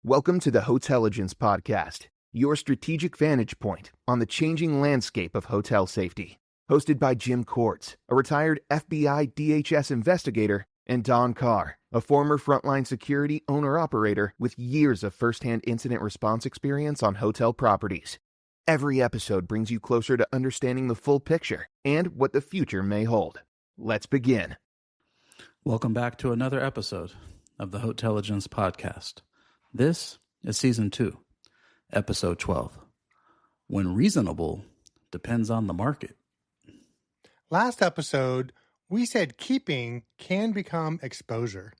Welcome to the Hotelligence Podcast, your strategic vantage point on the changing landscape of hotel safety. Hosted by Jim Courts, a retired FBI DHS investigator, and Don Carr, a former frontline security owner-operator with years of first-hand incident response experience on hotel properties. Every episode brings you closer to understanding the full picture and what the future may hold. Let's begin. Welcome back to another episode of the Hotelligence Podcast. This is Season 2, Episode 12. When reasonable depends on the market. Last episode, we said keeping can become exposure.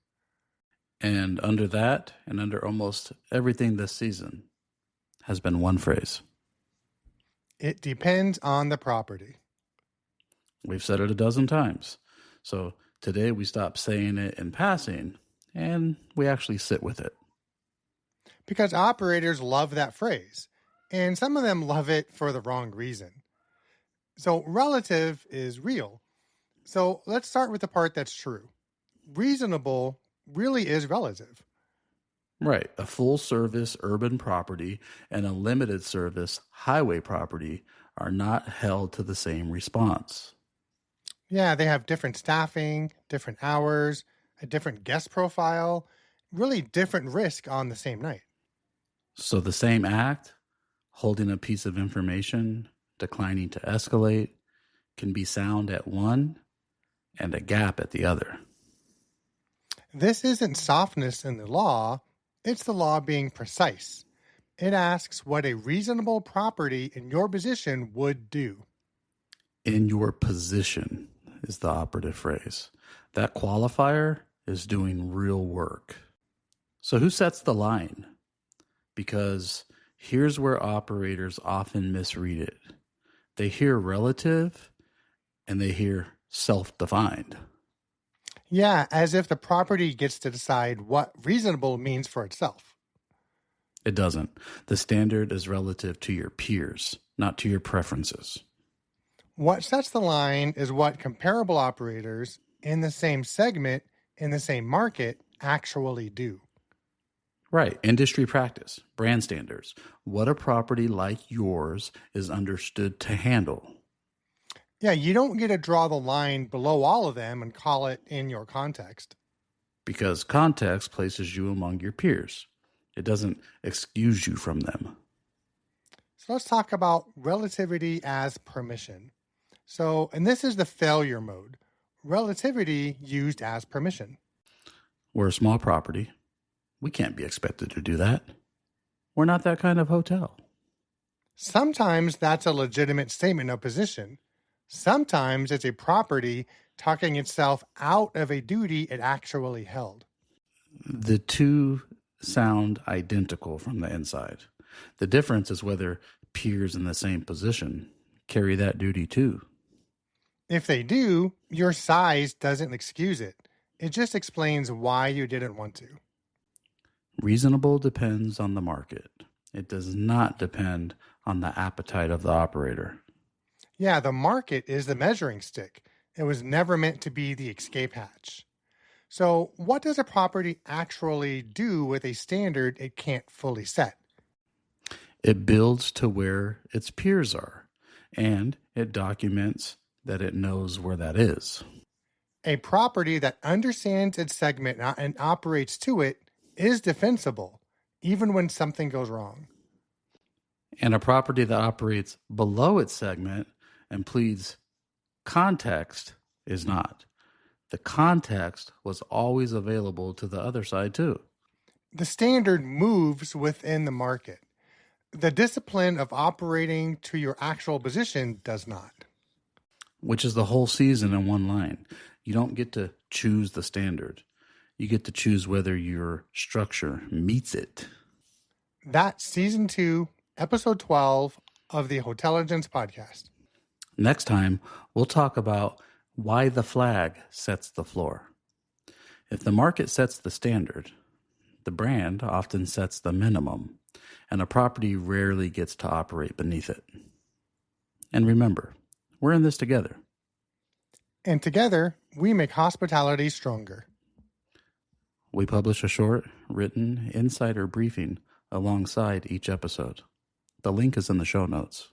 And under that, and under almost everything this season, has been one phrase. It depends on the property. We've said it a dozen times. So today we stop saying it in passing, and we actually sit with it. Because operators love that phrase, and some of them love it for the wrong reason. So relative is real. So let's start with the part that's true. Reasonable really is relative. Right. A full-service urban property and a limited-service highway property are not held to the same response. Yeah, they have different staffing, different hours, a different guest profile, really different risk on the same night. So the same act, holding a piece of information, declining to escalate, can be sound at one and a gap at the other. This isn't softness in the law, it's the law being precise. It asks what a reasonable property in your position would do. In your position is the operative phrase. That qualifier is doing real work. So who sets the line? Because here's where operators often misread it. They hear relative and they hear self-defined. Yeah, as if the property gets to decide what reasonable means for itself. It doesn't. The standard is relative to your peers, not to your preferences. What sets the line is what comparable operators in the same segment, in the same market, actually do. Right. Industry practice, brand standards. What a property like yours is understood to handle. Yeah, you don't get to draw the line below all of them and call it in your context. Because context places you among your peers. It doesn't excuse you from them. So let's talk about relativity as permission. And this is the failure mode. Relativity used as permission. We're a small property. We can't be expected to do that. We're not that kind of hotel. Sometimes that's a legitimate statement of position. Sometimes it's a property talking itself out of a duty it actually held. The two sound identical from the inside. The difference is whether peers in the same position carry that duty too. If they do, your size doesn't excuse it. It just explains why you didn't want to. Reasonable depends on the market. It does not depend on the appetite of the operator. Yeah, the market is the measuring stick. It was never meant to be the escape hatch. So what does a property actually do with a standard it can't fully set? It builds to where its peers are, and it documents that it knows where that is. A property that understands its segment and operates to it is defensible, even when something goes wrong. And a property that operates below its segment and pleads context is not. The context was always available to the other side too. The standard moves within the market. The discipline of operating to your actual position does not. Which is the whole season in one line. You don't get to choose the standard. You get to choose whether your structure meets it. That's Season 2, Episode 12 of the Hotelligence Podcast. Next time, we'll talk about why the flag sets the floor. If the market sets the standard, the brand often sets the minimum, and a property rarely gets to operate beneath it. And remember, we're in this together. And together, we make hospitality stronger. We publish a short, written insider briefing alongside each episode. The link is in the show notes.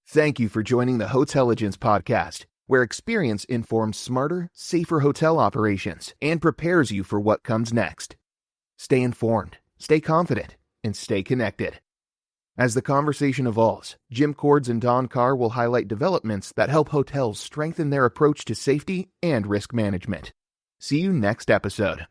Thank you for joining the Hotelligence Podcast, where experience informs smarter, safer hotel operations and prepares you for what comes next. Stay informed, stay confident, and stay connected. As the conversation evolves, Jim Cords and Don Carr will highlight developments that help hotels strengthen their approach to safety and risk management. See you next episode.